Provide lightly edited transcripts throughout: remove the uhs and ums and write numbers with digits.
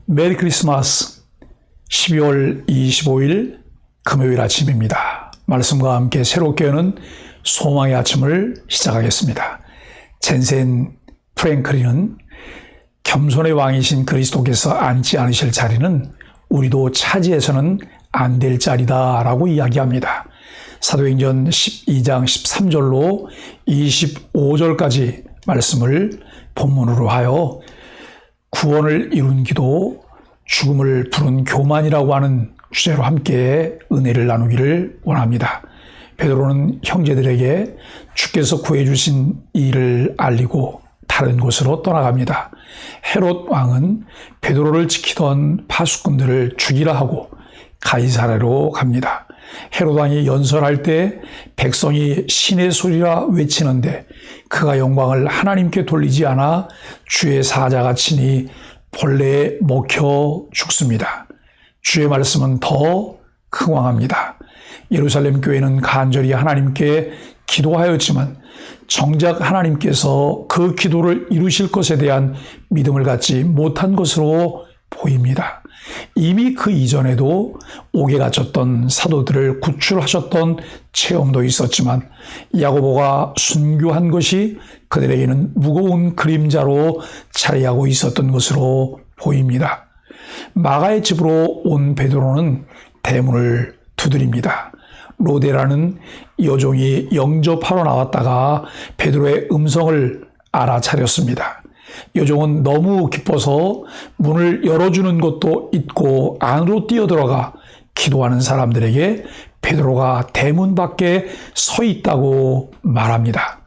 메리 크리스마스. 12월 25일 금요일 아침입니다. 말씀과 함께 새롭게 여는 소망의 아침을 시작하겠습니다. 젠센 프랭클린은 겸손의 왕이신 그리스도께서 앉지 않으실 자리는 우리도 차지해서는 안 될 자리다 라고 이야기합니다. 사도행전 12장 13절로 25절까지 말씀을 본문으로 하여 구원을 이룬 기도, 죽음을 부른 교만이라고 하는 주제로 함께 은혜를 나누기를 원합니다. 베드로는 형제들에게 주께서 구해주신 일을 알리고 다른 곳으로 떠나갑니다. 헤롯 왕은 베드로를 지키던 파수꾼들을 죽이라 하고 가이사랴로 갑니다. 헤롯 왕이 연설할 때 백성이 신의 소리라 외치는데 그가 영광을 하나님께 돌리지 않아 주의 사자가 치니 벌레에 먹혀 죽습니다. 주의 말씀은 더 흥왕합니다. 예루살렘 교회는 간절히 하나님께 기도하였지만 정작 하나님께서 그 기도를 이루실 것에 대한 믿음을 갖지 못한 것으로 보입니다. 이미 그 이전에도 옥에 갇혔던 사도들을 구출하셨던 체험도 있었지만 야고보가 순교한 것이 그들에게는 무거운 그림자로 자리하고 있었던 것으로 보입니다. 마가의 집으로 온 베드로는 대문을 두드립니다. 로데라는 여종이 영접하러 나왔다가 베드로의 음성을 알아차렸습니다. 여종은 너무 기뻐서 문을 열어주는 것도 잊고 안으로 뛰어들어가 기도하는 사람들에게 베드로가 대문 밖에 서 있다고 말합니다.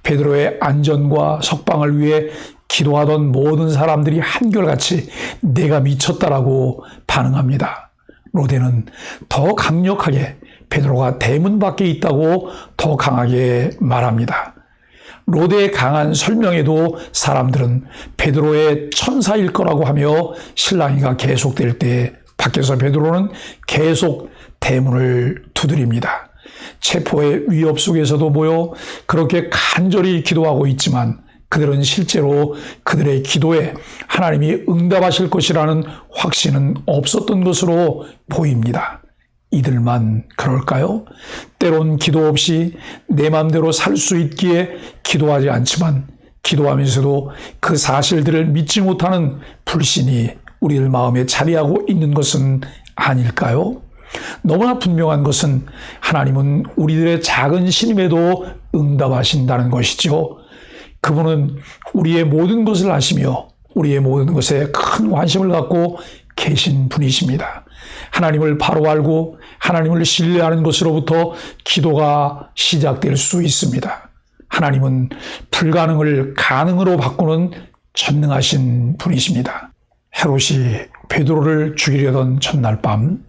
베드로의 안전과 석방을 위해 기도하던 모든 사람들이 한결같이 내가 미쳤다라고 반응합니다. 로데는 더 강력하게 베드로가 대문 밖에 있다고 더 강하게 말합니다. 로데의 강한 설명에도 사람들은 베드로의 천사일 거라고 하며 실랑이가 계속될 때 밖에서 베드로는 계속 대문을 두드립니다. 체포의 위협 속에서도 모여 그렇게 간절히 기도하고 있지만 그들은 실제로 그들의 기도에 하나님이 응답하실 것이라는 확신은 없었던 것으로 보입니다. 이들만 그럴까요? 때론 기도 없이 내 마음대로 살 수 있기에 기도하지 않지만 기도하면서도 그 사실들을 믿지 못하는 불신이 우리들 마음에 자리하고 있는 것은 아닐까요? 너무나 분명한 것은 하나님은 우리들의 작은 신임에도 응답하신다는 것이죠. 그분은 우리의 모든 것을 아시며 우리의 모든 것에 큰 관심을 갖고 계신 분이십니다. 하나님을 바로 알고 하나님을 신뢰하는 것으로부터 기도가 시작될 수 있습니다. 하나님은 불가능을 가능으로 바꾸는 전능하신 분이십니다. 헤롯이 베드로를 죽이려던 첫날 밤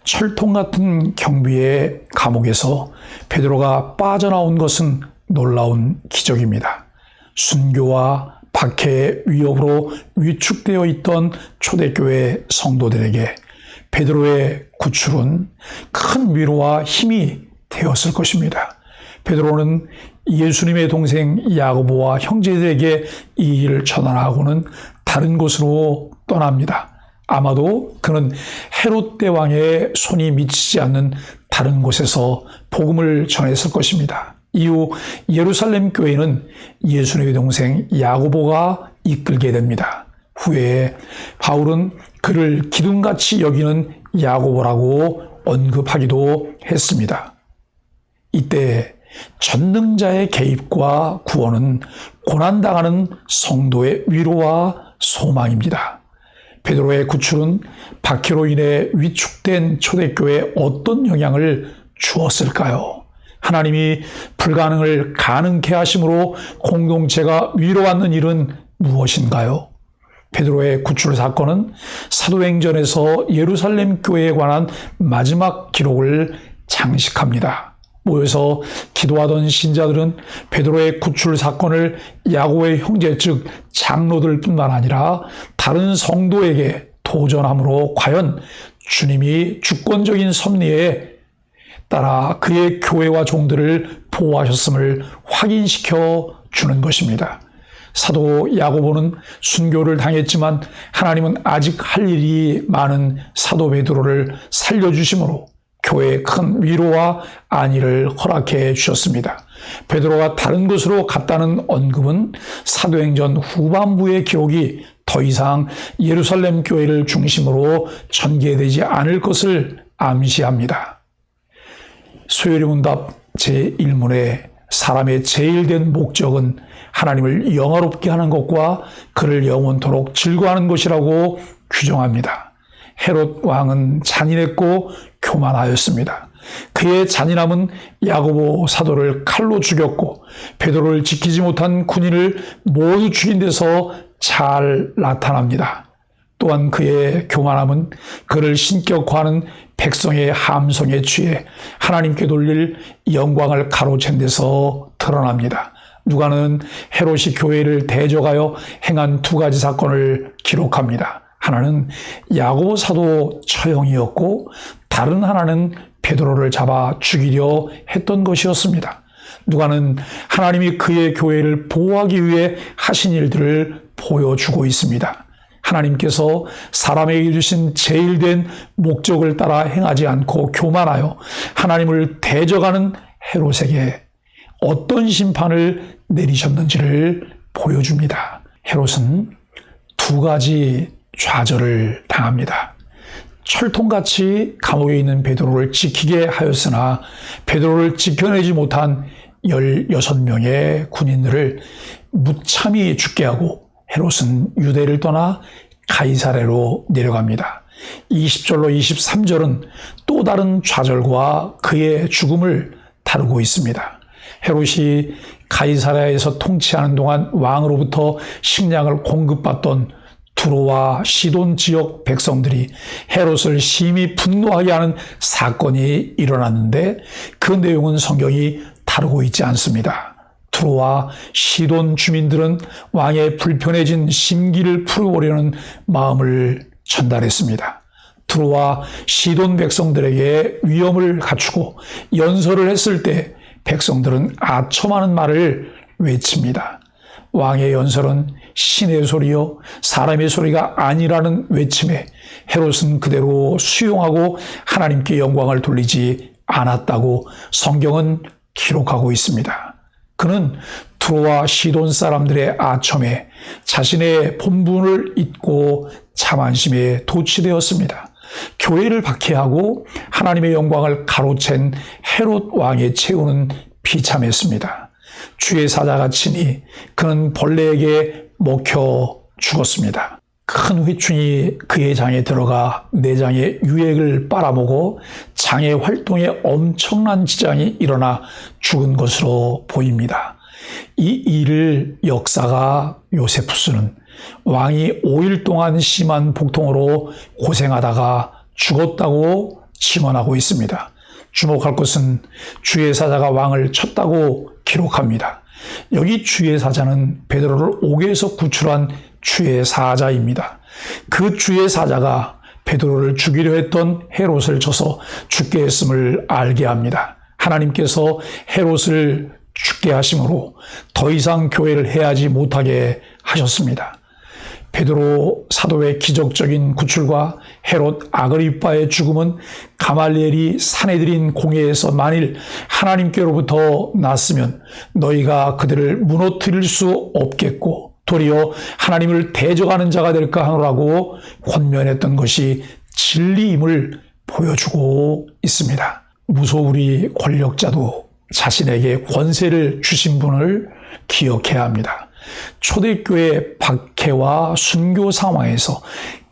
철통 같은 경비의 감옥에서 베드로가 빠져나온 것은 놀라운 기적입니다. 순교와 박해의 위협으로 위축되어 있던 초대교회 성도들에게 베드로의 구출은 큰 위로와 힘이 되었을 것입니다. 베드로는 예수님의 동생 야고보와 형제들에게 이 일을 전하고는 다른 곳으로 떠납니다. 아마도 그는 헤롯 대왕의 손이 미치지 않는 다른 곳에서 복음을 전했을 것입니다. 이후 예루살렘 교회는 예수님의 동생 야고보가 이끌게 됩니다. 후에 바울은 그를 기둥같이 여기는 야고보라고 언급하기도 했습니다. 이때 전능자의 개입과 구원은 고난당하는 성도의 위로와 소망입니다. 베드로의 구출은 박해로 인해 위축된 초대교회에 어떤 영향을 주었을까요? 하나님이 불가능을 가능케 하심으로 공동체가 위로받는 일은 무엇인가요? 베드로의 구출 사건은 사도행전에서 예루살렘 교회에 관한 마지막 기록을 장식합니다. 모여서 기도하던 신자들은 베드로의 구출 사건을 야고보의 형제 즉 장로들뿐만 아니라 다른 성도에게 도전함으로 과연 주님이 주권적인 섭리에 따라 그의 교회와 종들을 보호하셨음을 확인시켜 주는 것입니다. 사도 야고보는 순교를 당했지만 하나님은 아직 할 일이 많은 사도 베드로를 살려주심으로 교회에 큰 위로와 안위를 허락해 주셨습니다. 베드로가 다른 곳으로 갔다는 언급은 사도행전 후반부의 기록이 더 이상 예루살렘 교회를 중심으로 전개되지 않을 것을 암시합니다. 수요일 문답 제1문에 사람의 제일 된 목적은 하나님을 영화롭게 하는 것과 그를 영원토록 즐거워하는 것이라고 규정합니다. 헤롯 왕은 잔인했고 교만하였습니다. 그의 잔인함은 야고보 사도를 칼로 죽였고 베드로를 지키지 못한 군인을 모두 죽인 데서 잘 나타납니다. 또한 그의 교만함은 그를 신격화하는 백성의 함성에 취해 하나님께 돌릴 영광을 가로챈 데서 드러납니다. 누가는 헤롯이 교회를 대적하여 행한 두 가지 사건을 기록합니다. 하나는 야고보 사도 처형이었고 다른 하나는 베드로를 잡아 죽이려 했던 것이었습니다. 누가는 하나님이 그의 교회를 보호하기 위해 하신 일들을 보여주고 있습니다. 하나님께서 사람에게 주신 제일 된 목적을 따라 행하지 않고 교만하여 하나님을 대적하는 헤롯에게 어떤 심판을 내리셨는지를 보여줍니다. 헤롯은 두 가지 좌절을 당합니다. 철통같이 감옥에 있는 베드로를 지키게 하였으나 베드로를 지켜내지 못한 16명의 군인들을 무참히 죽게 하고 헤롯은 유대를 떠나 가이사랴로 내려갑니다. 20절로 23절은 또 다른 좌절과 그의 죽음을 다루고 있습니다. 헤롯이 가이사랴에서 통치하는 동안 왕으로부터 식량을 공급받던 두로와 시돈 지역 백성들이 헤롯을 심히 분노하게 하는 사건이 일어났는데 그 내용은 성경이 다루고 있지 않습니다. 두로와 시돈 주민들은 왕의 불편해진 심기를 풀어보려는 마음을 전달했습니다. 두로와 시돈 백성들에게 위엄을 갖추고 연설을 했을 때 백성들은 아첨하는 말을 외칩니다. 왕의 연설은 신의 소리요 사람의 소리가 아니라는 외침에 헤롯은 그대로 수용하고 하나님께 영광을 돌리지 않았다고 성경은 기록하고 있습니다. 그는 두로와 시돈 사람들의 아첨에 자신의 본분을 잊고 자만심에 도취되었습니다. 교회를 박해하고 하나님의 영광을 가로챈 헤롯 왕의 최후는 비참했습니다. 주의 사자가 치니 그는 벌레에게 먹혀 죽었습니다. 큰 회충이 그의 장에 들어가 내장의 유액을 빨아먹어 장의 활동에 엄청난 지장이 일어나 죽은 것으로 보입니다. 이 일을 역사가 요세푸스는 왕이 5일 동안 심한 복통으로 고생하다가 죽었다고 증언하고 있습니다. 주목할 것은 주의 사자가 왕을 쳤다고 기록합니다. 여기 주의 사자는 베드로를 옥에서 구출한 주의 사자입니다. 그 주의 사자가 베드로를 죽이려 했던 헤롯을 쳐서 죽게 했음을 알게 합니다. 하나님께서 헤롯을 죽게 하심으로 더 이상 교회를 해하지 못하게 하셨습니다. 베드로 사도의 기적적인 구출과 헤롯 아그리빠의 죽음은 가말리엘이 사내들인 공회에서 만일 하나님께로부터 났으면 너희가 그들을 무너뜨릴 수 없겠고 도리어 하나님을 대적하는 자가 될까 하노라고 권면했던 것이 진리임을 보여주고 있습니다. 무소불위 권력자도 자신에게 권세를 주신 분을 기억해야 합니다. 초대교회 박해와 순교 상황에서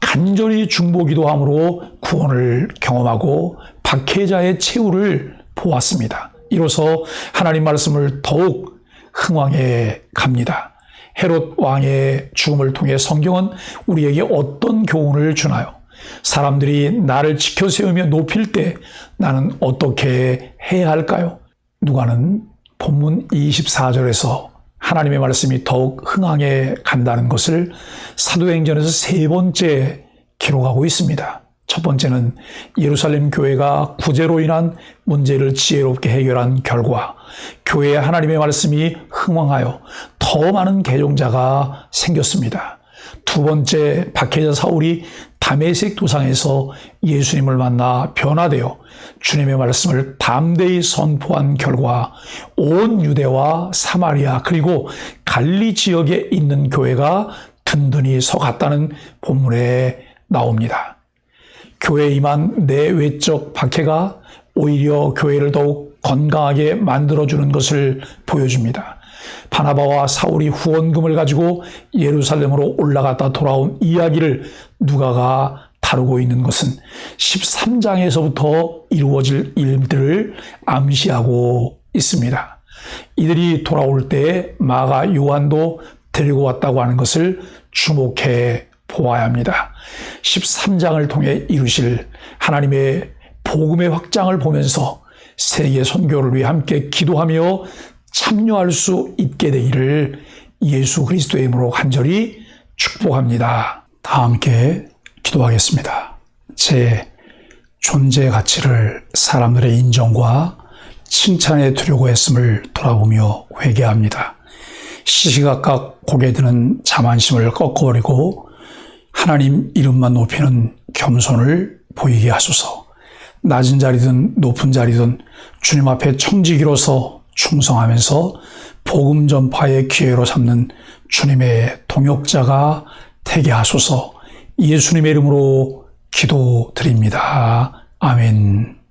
간절히 중보기도함으로 구원을 경험하고 박해자의 최후를 보았습니다. 이로써 하나님 말씀을 더욱 흥왕해 갑니다. 헤롯 왕의 죽음을 통해 성경은 우리에게 어떤 교훈을 주나요? 사람들이 나를 지켜 세우며 높일 때 나는 어떻게 해야 할까요? 누가는 본문 24절에서 하나님의 말씀이 더욱 흥황해 간다는 것을 사도행전에서 세 번째 기록하고 있습니다. 첫 번째는 예루살렘 교회가 구제로 인한 문제를 지혜롭게 해결한 결과 교회에 하나님의 말씀이 흥왕하여 더 많은 개종자가 생겼습니다. 두 번째, 박해자 사울이 다메섹 도상에서 예수님을 만나 변화되어 주님의 말씀을 담대히 선포한 결과 온 유대와 사마리아 그리고 갈리 지역에 있는 교회가 든든히 서갔다는 본문에 나옵니다. 교회에 임한 내외적 박해가 오히려 교회를 더욱 건강하게 만들어주는 것을 보여줍니다. 바나바와 사울이 후원금을 가지고 예루살렘으로 올라갔다 돌아온 이야기를 누가가 다루고 있는 것은 13장에서부터 이루어질 일들을 암시하고 있습니다. 이들이 돌아올 때 마가 요한도 데리고 왔다고 하는 것을 주목해 보아야 합니다. 13장을 통해 이루실 하나님의 복음의 확장을 보면서 세계 선교를 위해 함께 기도하며 참여할 수 있게 되기를 예수 그리스도의 이름으로 간절히 축복합니다. 다 함께 기도하겠습니다. 제 존재 가치를 사람들의 인정과 칭찬에 두려고 했음을 돌아보며 회개합니다. 시시각각 고개 드는 자만심을 꺾어버리고 하나님 이름만 높이는 겸손을 보이게 하소서. 낮은 자리든 높은 자리든 주님 앞에 청지기로서 충성하면서 복음 전파의 기회로 삼는 주님의 동역자가 되게 하소서. 예수님의 이름으로 기도드립니다. 아멘.